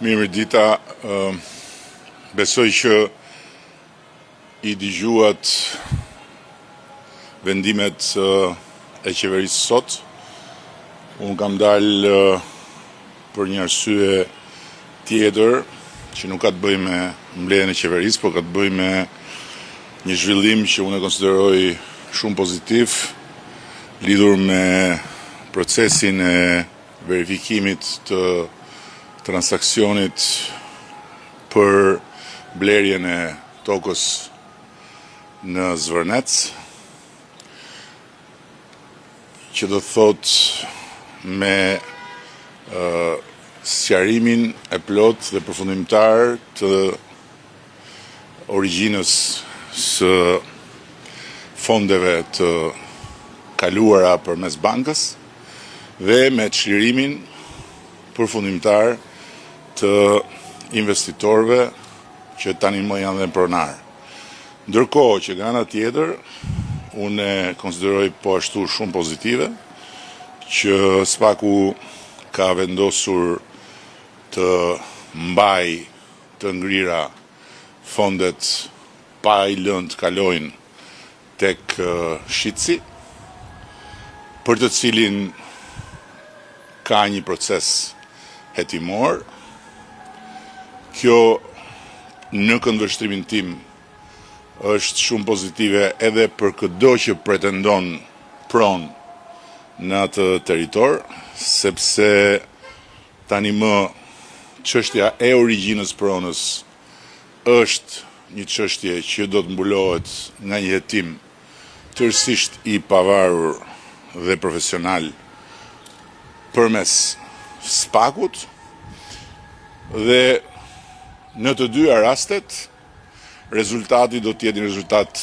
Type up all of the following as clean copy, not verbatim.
Mirëmërdita, besoj që i dëgjuat vendimet e qeverisë sot. Unë kam dalë për një arsye tjetër që nuk ka të bëjë me mbledhjen e qeverisë, por ka të bëjë me një zhvillim që unë e konsideroj shumë pozitiv, lidhur me procesin e verifikimit të transaksionit për blerjen e tokës në Zvërnec, që do thot me sqarimin e plot dhe përfundimtar të origjinës së fondeve të kaluara përmes bankës dhe me çlirimin përfundimtar të investitorëve që tani më janë dhe pronar. Ndërkohë që nga ana tjetër, unë e konsideroj po ashtu shumë pozitive që SPAK-u ka vendosur të mbaj të ngrira fondet pa i lënë të kalojnë tek shitësi, për të cilin ka një proces hetimor. Kjo në këndvështrimin tim është shumë pozitive edhe për çdo që pretendon pronë në atë territor, sepse tani më çështja e origjinës pronës është një çështje që do të mbulohet nga një hetim tërësisht i pavarur dhe profesional përmes SPAK-ut, dhe në të dyja rastet rezultati do të jetë një rezultat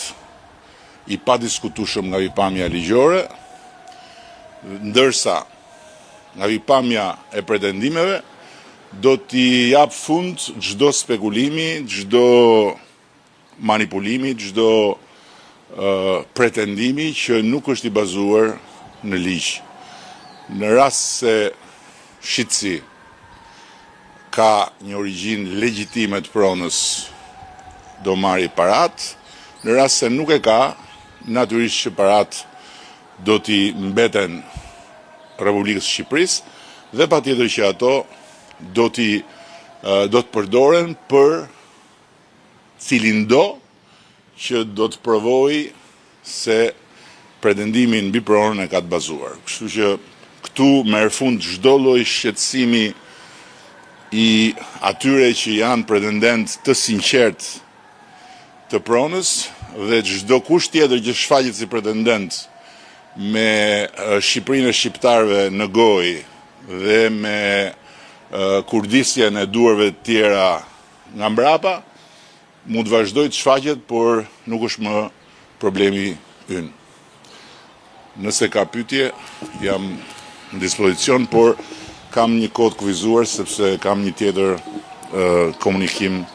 i padiskutueshëm nga pikpamja ligjore, ndërsa nga pikpamja e pretendimeve do t'i jap fund çdo spekulimi, çdo manipulimi, çdo pretendimi që nuk është i bazuar në ligj. Në rast se shitësi ka një origjinë legjitime të pronës, do marri parat. Në rast se nuk e ka, natyrisht që parat do t'i mbeten Republikës së Shqipërisë dhe patjetër që ato do të përdoren për cilin do që do të provojë se pretendimin mbi pronën e ka të bazuar. Kështu që këtu merr fund çdo lloj shqetësimi i atyre që janë pretendent të sinqert të pronës, dhe çdo kush tjetër që shfaqet si pretendent me Shqipërinë e shqiptarëve në gojë dhe me kurdisjen e duarve të tjera nga mbrapa, mund të vazhdoj të shfaqet, por nuk është më problemi ynë. Nëse ka pyetje, jam në dispozicion, por kam një kod kufizuar sepse kam një tjetër komunikim